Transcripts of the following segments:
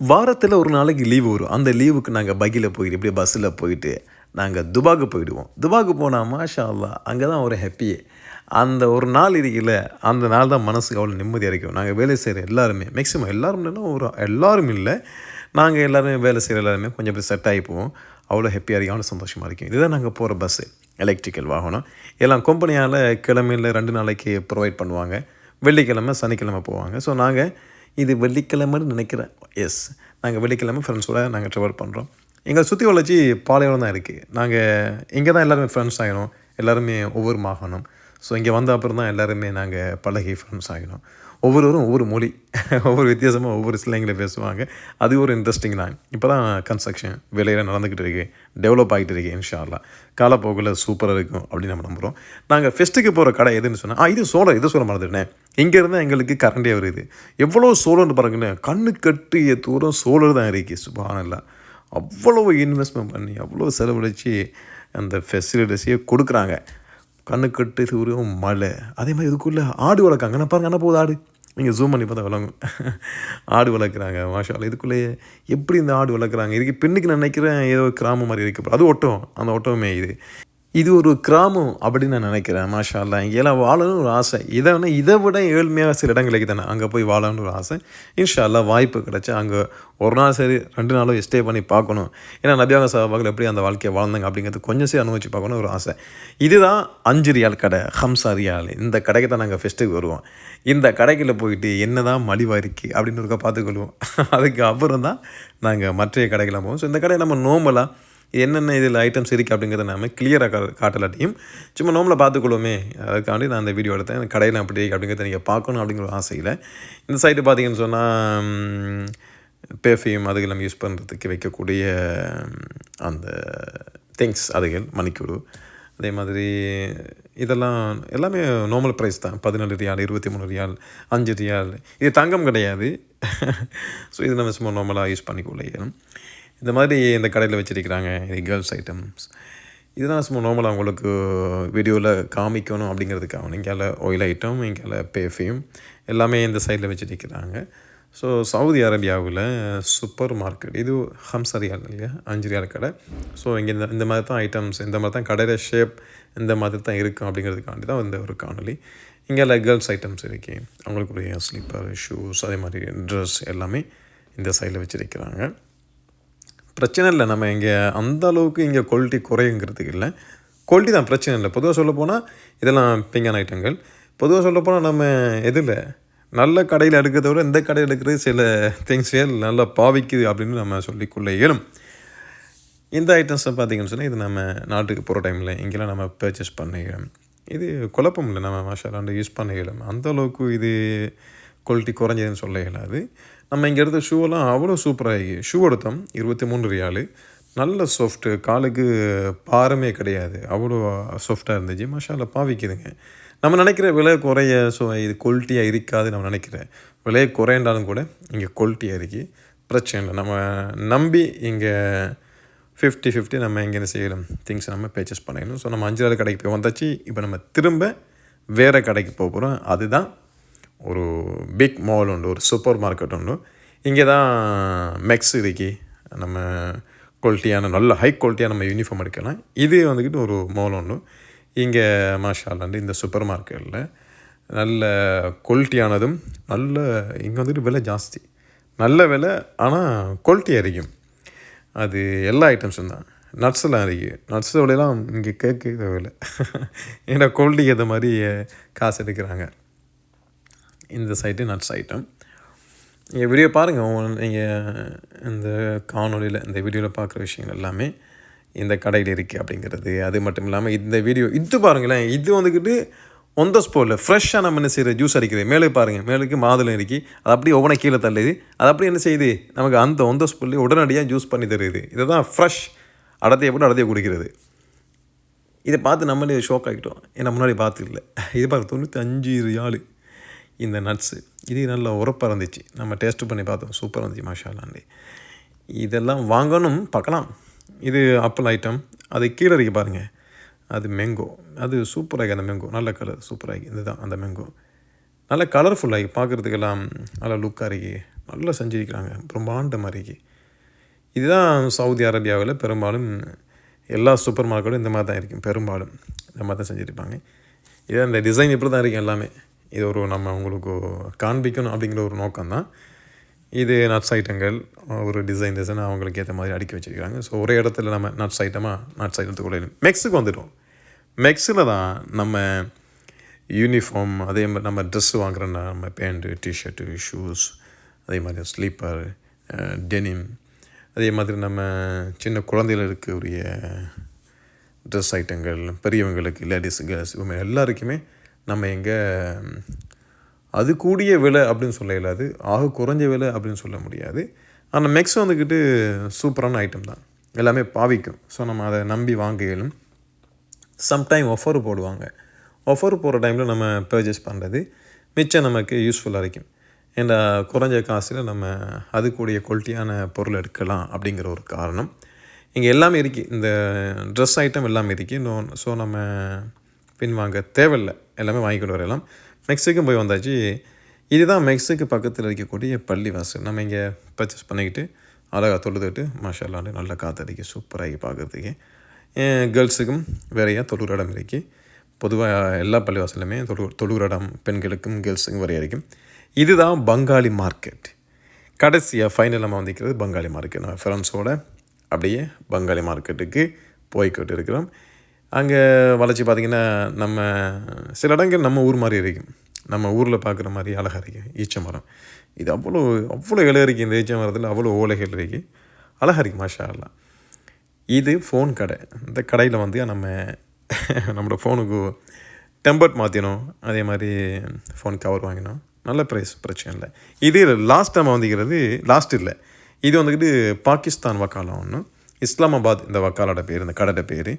வாரத்தில் ஒரு நாளைக்கு லீவு வரும். அந்த லீவுக்கு நாங்கள் பைக்கில் போயிட்டு இப்படியே பஸ்ஸில் போயிட்டு நாங்கள் துபாக்கு போயிடுவோம். துபாக்கு போனால் மாஷா அல்லாஹ் அங்கே தான் ஒரு ஹேப்பியே. அந்த ஒரு நாள் இருக்குல்ல, அந்த நாள் தான் மனசுக்கு அவ்வளோ நிம்மதியாக இருக்கும். நாங்கள் வேலை செய்கிற எல்லாருமே மேக்ஸிமம் எல்லாரும் இல்லைன்னா ஒரு எல்லாரும் இல்லை, நாங்கள் எல்லோருமே வேலை செய்கிற எல்லாருமே கொஞ்சம் இப்படி செட் ஆகி போவோம். அவ்வளோ ஹேப்பியாக இருக்கும், அவ்வளோ சந்தோஷமாக இருக்கும். இதுதான் நாங்கள் போகிற பஸ்ஸு, எலக்ட்ரிக்கல் வாகனம். எல்லாம் கம்பெனியால் கிழமையில் 2 நாளைக்கு ப்ரொவைட் பண்ணுவாங்க. வெள்ளிக்கிழமை சனிக்கிழமை போவாங்க. ஸோ நாங்கள் இது வெள்ளிக்கிழமைன்னு நினைக்கிறேன். எஸ், நாங்கள் வெள்ளிக்கிழமை ஃப்ரெண்ட்ஸோடு நாங்கள் ட்ராவல் பண்ணுறோம். எங்களை சுற்றி வளர்ச்சி பாலைவனம் தான் இருக்குது. நாங்கள் இங்கே தான் எல்லாருமே ஃப்ரெண்ட்ஸ் ஆகிடும். எல்லாருமே ஒவ்வொரு மாகாணம். ஸோ இங்கே வந்த அப்புறம் தான் எல்லாருமே நாங்கள் பழகி ஃப்ரெண்ட்ஸ் ஆகிடும். ஒவ்வொருவரும் ஒவ்வொரு மொழி, ஒவ்வொரு வித்தியாசமாக ஒவ்வொரு ஸ்லாங்கில் பேசுவாங்க. அது ஒரு இன்ட்ரெஸ்டிங் தான். இப்போ தான் கன்ஸ்ட்ரக்ஷன் வேலையெல்லாம் நடந்துக்கிட்டு இருக்குது, டெவலப் ஆகிட்டு இருக்குது. இன்ஷா அல்லாஹ் காலப்போக்கில் சூப்பராக இருக்கும் அப்படின்னு நம்ம நம்புகிறோம். நாங்கள் ஃபெஸ்ட்டுக்கு போகிற கடை எதுன்னு சொன்னால் இது சோலார், இது சொல்ல மறந்துட்டேன். இங்கேருந்து எங்களுக்கு கரண்டே வருது. எவ்வளோ சோலர்னு பாருங்களேன், கண்ணு கட்டிய தூரம் சோலர் தான் இருக்குது. சுப்ஹானல்லாஹ், அவ்வளோ இன்வெஸ்ட்மெண்ட் பண்ணி அவ்வளோ செலவழித்து அந்த ஃபெசிலிட்டிஸையே கொடுக்குறாங்க. கண்ணு கட்டு தூரம் மழை. அதே மாதிரி இதுக்குள்ளே ஆடு வளர்க்காங்க. நான் பாருங்கள், என்ன போகுது ஆடு, நீங்கள் ஜூம் பண்ணி பார்த்தா விளங்கும். ஆடு வளர்க்குறாங்க மாஷா அல்லாஹ். இதுக்குள்ளேயே எப்படி இந்த ஆடு வளர்க்குறாங்க? இதுக்கு பெண்ணுக்கு நான் நினைக்கிறேன் ஏதோ கிராமம் மாதிரி இருக்குது. அது ஒட்டம், அந்த ஒட்டமே இது ஒரு கிராமம் அப்படின்னு நான் நினைக்கிறேன். மாஷா அல்லாஹ், இங்கெல்லாம் வாழணும்னு ஒரு ஆசை. இதை விட ஏழ்மையாக சில இடங்களுக்கு தானே அங்கே போய் வாழணும்னு ஒரு ஆசை. இன்ஷா அல்லாஹ் வாய்ப்பு கிடச்சா அங்கே ஒரு நாள் சரி 2 நாளோ ஸ்டே பண்ணி பார்க்கணும். ஏன்னா நபியாக சஹாபாக்கள் எப்படி அந்த வாழ்க்கையை வாழ்ந்தாங்க அப்படிங்கிறது கொஞ்சம் சரி அனுபவிச்சு பார்க்கணும் ஒரு ஆசை. இதுதான் 5 ரியால் கடை, 5 ரியால். இந்த கடைக்கு தான் நாங்கள் ஃபெஸ்ட்டுக்கு வருவோம். இந்த கடைக்குள்ளே போயிட்டு என்ன தான் மலிவாக இருக்குது அப்படின்னு ஒருக்கா பார்த்துக்கொள்வோம். அதுக்கு அப்புறம் தான் நாங்கள் மற்ற கடைக்கெல்லாம் போவோம். ஸோ இந்த கடையை நம்ம நோம்பலாக என்னென்ன இதில் ஐட்டம்ஸ் இருக்குது அப்படிங்கிறத நம்ம கிளியராக காட்டலாட்டியும் சும்மா நோம்பில் பார்த்துக்கொள்ளுமே, அதுக்காண்டி நான் அந்த வீடியோ எடுத்தேன். கடையில் அப்படி அப்படிங்கிறத நீங்கள் பார்க்கணும் அப்படிங்கிற ஆசையில். இந்த சைட்டு பார்த்தீங்கன்னு சொன்னால் பெர்ஃப்யூம் அதுக்கெல்லாம் யூஸ் பண்ணுறதுக்கு வைக்கக்கூடிய அந்த திங்ஸ், அதுகள் மணிக்கூடு. அதே மாதிரி இதெல்லாம் எல்லாமே நார்மல் ப்ரைஸ் தான். 14 ரியால், 23 ரியால், 5 ரியால். இது தங்கம் கிடையாது. ஸோ இது நம்ம சும்மா நார்மலாக யூஸ் பண்ணிக்கொள்ளணும். இந்த மாதிரி இந்த கடையில் வச்சுருக்கிறாங்க. இது கேர்ள்ஸ் ஐட்டம்ஸ். இதுதான் சும்மா நார்மலாக அவங்களுக்கு வீடியோவில் காமிக்கணும் அப்படிங்கிறதுக்காக. இங்கே ஆயில் ஐட்டம், இங்கே பெர்ஃப்யூம் எல்லாமே இந்த சைடில் வச்சுருக்கிறாங்க. ஸோ சவுதி அரேபியாவில் சூப்பர் மார்க்கெட். இது 5 ரியால் இல்லையா, 5 ரியால் கடை. ஸோ இங்கே இந்த மாதிரி தான் ஐட்டம்ஸ், இந்த மாதிரி தான் கடையில் ஷேப் இந்த மாதிரி தான் இருக்கும் அப்படிங்கிறதுக்காண்டி தான் இந்த ஒரு காணொலி. இங்கே கேர்ள்ஸ் ஐட்டம்ஸ் இருக்குது. அவங்களுக்குரிய ஸ்லீப்பர், ஷூஸ், அதே மாதிரி ட்ரெஸ் எல்லாமே இந்த சைடில் வச்சுருக்கிறாங்க. பிரச்சனை இல்லை, நம்ம இங்கே அந்த அளவுக்கு இங்கே குவாலிட்டி குறையுங்கிறதுக்கு இல்லை. குவாலிட்டி தான் பிரச்சனை இல்லை. பொதுவாக சொல்ல போனால் இதெல்லாம் பிங்கான ஐட்டங்கள். பொதுவாக சொல்ல போனால் நம்ம எதில் நல்ல கடையில் எடுக்கிறத விட இந்த கடையில் எடுக்கிறது சில திங்ஸே நல்லா பாவிக்குது அப்படின்னு நம்ம சொல்லிக்கொள்ள இயலும். இந்த ஐட்டம்ஸை பார்த்திங்கன்னு சொன்னால் இது நம்ம நாட்டுக்கு போகிற டைமில் இங்கெல்லாம் நம்ம பர்ச்சேஸ் பண்ணிக்கலாம். இது குழப்பம் இல்லை, நம்ம மாஷா அல்லாஹ் யூஸ் பண்ணிக்கலாம். அந்தளவுக்கு இது குவாலிட்டி குறைஞ்சதுன்னு சொல்ல இயலாது. நம்ம இங்கே எடுத்த ஷூவெல்லாம் அவ்வளோ சூப்பராகி. ஷூ எடுத்தோம் 23 ரியால். நல்ல சாஃப்ட்டு, காலுக்கு பாரமே கிடையாது, அவ்வளோ சாஃப்டாக இருந்துச்சு. மாஷா அல்லாஹ் பாவிக்குதுங்க. நம்ம நினைக்கிற விலை குறைய, ஸோ இது குவாலிட்டியாக இருக்காது நம்ம நினைக்கிறேன். விலை குறையண்டாலும் கூட இங்கே குவாலிட்டியாக இருக்குது, பிரச்சனை இல்லை. நம்ம நம்பி இங்கே 50-50 நம்ம இங்கே என்ன செய்யலாம், திங்ஸ் நம்ம பர்ச்சேஸ் பண்ணிக்கணும். ஸோ நம்ம 5 ரியால் கடைக்கு போய் வந்தாச்சு. இப்போ நம்ம திரும்ப வேறு கடைக்கு போக போகிறோம். அதுதான் ஒரு பிக் மால் உண்டு, ஒரு சூப்பர் மார்க்கெட் உண்டு. இங்கே தான் மெக்ஸ் இருக்கு. நம்ம குவாலிட்டியான நல்ல ஹை குவாலிட்டியாக நம்ம யூனிஃபார்ம் எடுக்கலாம். இது வந்துக்கிட்டு ஒரு மால் உண்டு. இங்கே மாஷா அல்லாஹ் இந்த சூப்பர் மார்க்கெட்டில் நல்ல குவாலிட்டியானதும் நல்ல, இங்கே வந்துட்டு விலை ஜாஸ்தி, நல்ல விலை, ஆனால் குவாலிட்டியாக இருக்கும். அது எல்லா ஐட்டம்ஸும் தான். நட்ஸ்லாம் இருக்குது. நட்ஸை விலையெல்லாம் இங்கே கேட்க தேவையில்லை. ஏன்னா குவாலிட்டிக்கு ஏற்ற மாதிரி காசு எடுக்கிறாங்க. இந்த சைட்டு நட்ஸ் ஐட்டம். நீங்கள் வீடியோ பாருங்கள். நீங்கள் இந்த காணொலியில் இந்த வீடியோவில் பார்க்குற விஷயங்கள் எல்லாமே இந்த கடையில் இருக்குது அப்படிங்கிறது. அது மட்டும் இல்லாமல் இந்த வீடியோ இது பாருங்களேன், இது வந்துக்கிட்டு ஒன் த ஸ்பாட்டில் ஃப்ரெஷ்ஷாக நம்ம என்ன செய்கிற ஜூஸ் அடிக்கிறது. மேலே பாருங்கள், மேலுக்கு மாதுளம் இருக்குது. அது அப்படியே ஒவ்வொன்றா கீழே தள்ளுது. அது அப்படியே என்ன செய்யுது, நமக்கு அந்த ஒன் த ஸ்பாட்லேயே உடனடியாக ஜூஸ் பண்ணி தருது. இதை தான் ஃப்ரெஷ் அடத்தையை போட்டு அடத்தையை குடிக்கிறது. இதை பார்த்து நம்மளே ஷோக் ஆகிட்டோம். ஏன்னா முன்னாடி பார்த்து இல்லை. இது பார்த்து 95 ரியால் இந்த நட்ஸு. இது நல்லா உரப்பாக இருந்துச்சு. நம்ம டேஸ்ட்டு பண்ணி பார்த்தோம், சூப்பராக இருந்துச்சு மாஷா அல்லாஹ். இதெல்லாம் வாங்கணும், பார்க்கலாம். இது ஆப்பிள் ஐட்டம். அது கீழே இருக்கு பாருங்கள், அது மேங்கோ. அது சூப்பராகி, அந்த மேங்கோ நல்ல கலர் சூப்பராகி. இதுதான் அந்த மேங்கோ, நல்ல கலர்ஃபுல்லாகி பார்க்குறதுக்கெல்லாம் நல்லா லுக்காக இருக்கு. நல்லா செஞ்சுருக்கிறாங்க பிரம்மாண்ட மாதிரிக்கு. இதுதான் சவுதி அரேபியாவில் பெரும்பாலும் எல்லா சூப்பர் மார்க்கெட்டும் இந்த மாதிரி தான் இருக்கும். பெரும்பாலும் இந்த மாதிரி தான் செஞ்சுருப்பாங்க. இதே அந்த டிசைன் இப்படி தான் இருக்கும் எல்லாமே. இது ஒரு நம்ம உங்களுக்கு காண்பிக்கணும் அப்படிங்கிற ஒரு நோக்கம் தான். இது நட்ஸ் ஐட்டங்கள் ஒரு டிசைன் அவங்களுக்கு ஏற்ற மாதிரி அடுக்கி வச்சுருக்காங்க. ஸோ ஒரே இடத்துல நம்ம நட்ஸ் ஐட்டத்துக்குள்ளே மெக்ஸுக்கு வந்துடும். மெக்ஸில் தான் நம்ம யூனிஃபார்ம், அதே மாதிரி நம்ம ட்ரெஸ்ஸு வாங்குறோன்னா நம்ம பேண்ட்டு, டிஷர்ட்டு, ஷூஸ், அதே மாதிரி ஸ்லீப்பர், டெனிம், அதே மாதிரி நம்ம சின்ன குழந்தைகளுக்கு உரிய ட்ரெஸ் ஐட்டங்கள், பெரியவங்களுக்கு, லேடிஸ், கேர்ள்ஸ், இவங்க எல்லாருக்குமே நம்ம எங்கே அது கூடிய விலை அப்படின்னு சொல்ல இயலாது, ஆக குறைஞ்ச விலை அப்படின்னு சொல்ல முடியாது. ஆனால் மெக்ஸ் வந்துக்கிட்டு சூப்பரான ஐட்டம் தான், எல்லாமே பாவிக்கும். ஸோ நம்ம அதை நம்பி வாங்க இயலும். சம்டைம் ஆஃபர் போடுவாங்க. ஆஃபர் போடுற டைமில் நம்ம பர்ச்சேஸ் பண்ணுறது மிச்சம் நமக்கு யூஸ்ஃபுல்லாக இருக்கும். ஏன்னா குறைஞ்ச காசில் நம்ம அது கூடிய குவாலிட்டியான பொருள் எடுக்கலாம் அப்படிங்கிற ஒரு காரணம். இங்கே எல்லாமே இருக்குது, இந்த ட்ரெஸ் ஐட்டம் எல்லாமே இருக்குது. ஸோ நம்ம பின்வாங்க தேவையில்லை, எல்லாமே வாங்கிக்கிட்டு வரலாம். மெக்ஸுக்கும் போய் வந்தாச்சு. இதுதான் மெக்ஸுக்கு பக்கத்தில் இருக்கக்கூடிய பள்ளிவாசல். நம்ம இங்கே பர்ச்சேஸ் பண்ணிக்கிட்டு அழகாக தொழுதுட்டு மாஷால்லாண்டு நல்லா காற்றடிக்க சூப்பராகி பார்க்குறதுக்கு. கேர்ள்ஸுக்கும் வேறையாக தொழுகிற இடம் இருக்குது. பொதுவாக எல்லா பள்ளிவாசலுமே தொழுகிற இடம் பெண்களுக்கும் கேர்ள்ஸுக்கும் வரைய இருக்கும். இதுதான் பங்காளி மார்க்கெட். கடைசியாக ஃபைனல் நம்ம வந்துக்கிறது பங்காளி மார்க்கெட். நம்ம ஃப்ரெண்ட்ஸோடு அப்படியே பங்காளி மார்க்கெட்டுக்கு போய்கிட்டு இருக்கிறோம். அங்கே வளர்ச்சி பார்த்திங்கன்னா நம்ம சில இடங்கள் நம்ம ஊர் மாதிரி இருக்கும், நம்ம ஊரில் பார்க்குற மாதிரி அழகாக இருக்குது. ஈச்ச மரம் இது அவ்வளோ இலை இருக்குது. இந்த ஈச்ச மரத்தில் அவ்வளோ ஓலைகள் இருக்குது, அழகாக இருக்குது மாஷா அல்லா. இது ஃபோன் கடை. இந்த கடையில் வந்து நம்மளோட ஃபோனுக்கு டெம்பர்ட் மாற்றினோம், அதே மாதிரி ஃபோன் கவர் வாங்கினோம். நல்ல ப்ரைஸ், பிரச்சனை இல்லை. இது லாஸ்ட் நம்ம வந்துக்கிறது லாஸ்ட் இல்லை, இது வந்துக்கிட்டு பாகிஸ்தான் வக்காலா ஒன்று, இஸ்லாமாபாத் இந்த வக்காலோட பேர், இந்த கடையோட பேர்.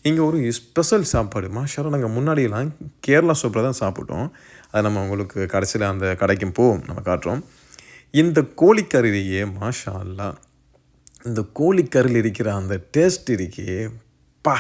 இங்கே ஒரு ஸ்பெஷல் சாப்பாடு மாஷால்லா. நாங்கள் முன்னாடியெல்லாம் கேரளா சூப்பில் தான் சாப்பிட்டோம். அதை நம்ம உங்களுக்கு கடைசியில் அந்த கடைக்கும் போவோம், நம்ம காட்டுறோம். இந்த கோழிக்கறிலேயே மாஷா அல்லா, இந்த கோழிக்கறியில் இருக்கிற அந்த டேஸ்ட் இருக்கே பா,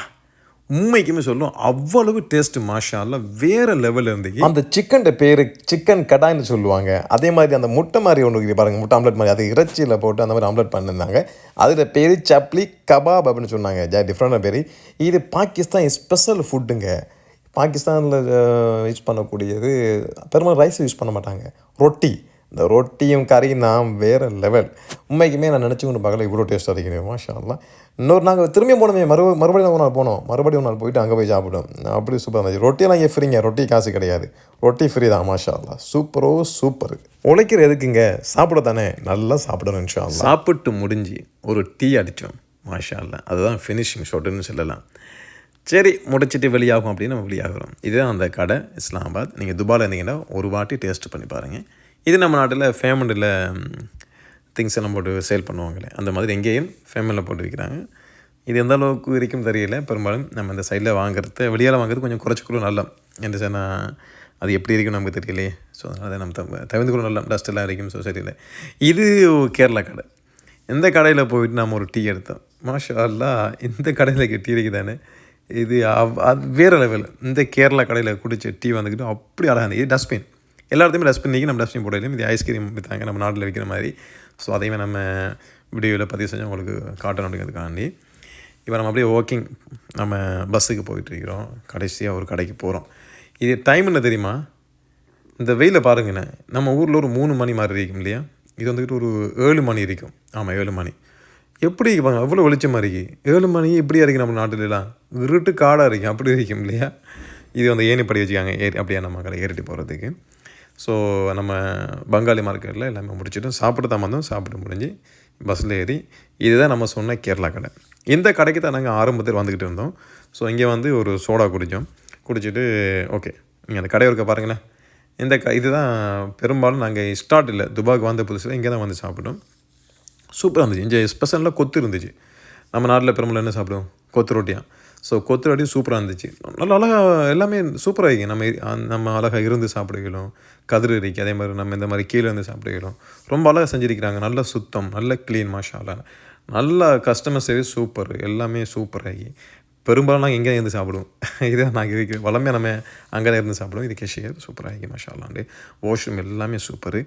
உண்மைக்குமே சொல்லும் அவ்வளவு டேஸ்ட்டு மாஷா அல்லா, வேறு லெவலில் இருந்துச்சு. அந்த சிக்கன் பேர் சிக்கன் கடாய்னு சொல்லுவாங்க. அதே மாதிரி அந்த முட்டை மாதிரி ஒன்று பாருங்கள், முட்டை ஆம்லெட் மாதிரி, அது இறைச்சியில் போட்டு அந்த மாதிரி ஆம்லெட் பண்ணியிருந்தாங்க. அதில் பேர் சப்லி கபாப் அப்படின்னு சொன்னாங்க. டிஃப்ரெண்டான பேர். இது பாகிஸ்தான் ஸ்பெஷல் ஃபுட்டுங்க. பாகிஸ்தானில் யூஸ் பண்ணக்கூடியது பெரும்பாலும் ரைஸ் யூஸ் பண்ண மாட்டாங்க, ரொட்டி. இந்த ரொட்டியும் கறியும் தான் வேறு லெவல். உண்மைக்குமே நான் நினச்சி கொண்டு பார்க்கல இவ்வளோ டேஸ்ட்டாக இருக்கிறேன் மாஷா அல்லா. இன்னொரு நாங்கள் திரும்பியும் போனோமே, மறுபடியும் ஒரு நாள் போனோம், மறுபடியும் ஒரு நாள் போயிட்டு அங்கே போய் சாப்பிட்டோம். அப்படி சூப்பராக இருந்துச்சு. ரொட்டியெல்லாம் இங்கே ஃப்ரீங்க, ரொட்டி காசு கிடையாது, ரொட்டி ஃப்ரீ தான் மாஷா அல்லா. சூப்பர். உழைக்கிற எதுக்குங்க, சாப்பிட தானே, நல்லா சாப்பிடணும் இன்ஷா அல்லா. சாப்பிட்டு முடிஞ்சு ஒரு டீ அடித்தோம் மாஷா அல்லா. அதுதான் ஃபினிஷிங் ஷாட்டுன்னு சொல்லலாம். சரி, முடிச்சுட்டு வெளியாகும் அப்படின்னு நம்ம வெளியாகிறோம். இதுதான் அந்த கடை, இஸ்லாமாபாத். நீங்கள் துபாயில் இருந்தீங்கன்னா ஒரு வாட்டி டேஸ்ட் பண்ணி பாருங்கள். இது நம்ம நாட்டில் ஃபேமண்டில் திங்ஸ் எல்லாம் போட்டு சேல் பண்ணுவாங்களே, அந்த மாதிரி எங்கேயும் ஃபேமண்டில் போட்டுருக்கிறாங்க. இது எந்த அளவுக்கு இருக்கும் தெரியல. பெரும்பாலும் நம்ம இந்த சைடில் வாங்குறது, வெளியால் வாங்குறது கொஞ்சம் குறைச்சிக்கணும் நல்லா. என்ன சொன்னால் அது எப்படி இருக்கும் நமக்கு தெரியலையே. ஸோ அதனால் நம்ம தவிர்த்துக்கணும், நல்லா டஸ்ட் எல்லாம் இருக்கும் சொசைட்டியில். இது கேரளா கடை. இந்த கடையில் போயிட்டு நம்ம ஒரு டீ எடுத்தோம் மாஷா அல்லா. இந்த கடையில் டீ இருக்குதானே, இது அது வேறு லெவல். இந்த கேரளா கடையில் குடித்த டீ வந்துக்கிட்டு அப்படி அழகாக இருந்தது. இது டஸ்ட்பின், எல்லாத்தையுமே டஸ்ட்பின் நீக்கி நம்ம டஸ்ட்பின் போடலையும். இது ஐஸ்கிரீம் விற்றாங்க நம்ம நாட்டில் விற்கிற மாதிரி. ஸோ அதையுமே நம்ம வீடியோவில் பதிவு செஞ்சு உங்களுக்கு காட்டணும் அப்படிங்கிறதுக்காண்டி. இப்போ நம்ம அப்படியே வாக்கிங் நம்ம பஸ்ஸுக்கு போயிட்டுருக்கிறோம். கடைசியாக ஒரு கடைக்கு போகிறோம். இது டைம் என்ன தெரியுமா, இந்த வெயிலில் பாருங்கண்ணே, நம்ம ஊரில் ஒரு 3 மணி மாதிரி இருக்கும் இல்லையா, இது வந்துக்கிட்டு ஒரு 7 மணி இருக்கும். ஆமாம், 7 மணி. எப்படி இருப்பாங்க, அவ்வளோ வெளிச்சமாக இருக்கு. 7 மணி இப்படியா இருக்குது நம்ம நாட்டிலலாம், இருட்டு காடாக இருக்கும், அப்படி இருக்கும் இல்லையா. இது வந்து ஏணிப்படி வச்சுக்காங்க, அப்படியே நம்ம கடை ஏறிட்டு போகிறதுக்கு. ஸோ நம்ம பங்காளி மார்க்கெட்டில் எல்லாமே முடிச்சுட்டு சாப்பிட்டு தான் வந்தோம். சாப்பிட்டு முடிஞ்சு பஸ்ஸில் ஏறி, இதுதான் நம்ம சொன்ன கேரளா கடை. இந்த கடைக்கு தான் நாங்கள் ஆரம்பத்தில் வந்துக்கிட்டு இருந்தோம். ஸோ இங்கே வந்து ஒரு சோடா குடிச்சிட்டு ஓகே, நீங்கள் அந்த கடை இருக்க பாருங்களேன். இந்த இதுதான் பெரும்பாலும் நாங்கள் ஸ்டார்ட் இல்லை, துபாய்க்கு வந்த புதுசில் இங்கே தான் வந்து சாப்பிட்டோம். சூப்பராக இருந்துச்சு. இங்கே ஸ்பெஷலாக கொத்து இருந்துச்சு. நம்ம நாட்டில் பெரும்பாலும் என்ன சாப்பிடுவோம், கொத்து ரொட்டியாக. ஸோ கொத்து ரொட்டி சூப்பராக இருந்துச்சு. நல்லா அழகாக எல்லாமே சூப்பராக இருக்குது. நம்ம அழகாக இருந்து சாப்பிடுகிறோம். கதிர் இருக்கு, அதே மாதிரி நம்ம இந்த மாதிரி கீழே இருந்து சாப்பிடுகிறோம். ரொம்ப அழகாக செஞ்சுருக்கிறாங்க. நல்ல சுத்தம், நல்ல க்ளீன் மாஷா அல்லா. நல்ல கஸ்டமர் சர்வீஸ் சூப்பர், எல்லாமே சூப்பராகி. பெரும்பாலும் நாங்கள் எங்கே இருந்து சாப்பிடுவோம், இதை நாங்கள் இருக்கிற வளமையாக நம்ம அங்கே தான் இருந்து சாப்பிடுவோம். இது கேஷியர் சூப்பராகி மாஷா அல்லாண்டு. வாஷ்ரூம் எல்லாமே சூப்பரு.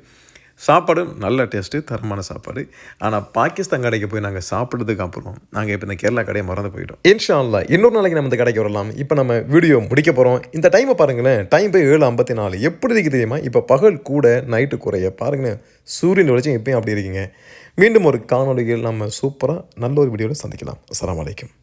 சாப்பாடும் நல்ல டேஸ்ட்டு, தரமான சாப்பாடு. ஆனால் பாகிஸ்தான் கடைக்கு போய் நாங்கள் சாப்பிட்டதுக்கு அப்புறம் நாங்கள் இப்போ இந்த கேரளா கடையை மறந்து போயிட்டோம். இன்ஷா அல்லாஹ் இன்னொரு நாளைக்கு நம்ம இந்த கடைக்கு வரலாம். இப்போ நம்ம வீடியோ முடிக்க போகிறோம். இந்த டைமை பாருங்களேன், டைம் போய் 7:54. எப்படி இருக்குது தெரியுமா? இப்போ பகல் கூட நைட்டு குறைய பாருங்களேன், சூரியன் வெளிச்சம் இப்பயும் அப்படி இருக்கீங்க. மீண்டும் ஒரு காணொளியில் நம்ம சூப்பராக நல்ல ஒரு வீடியோவில் சந்திக்கலாம். அஸ்ஸலாமு அலைக்கும்.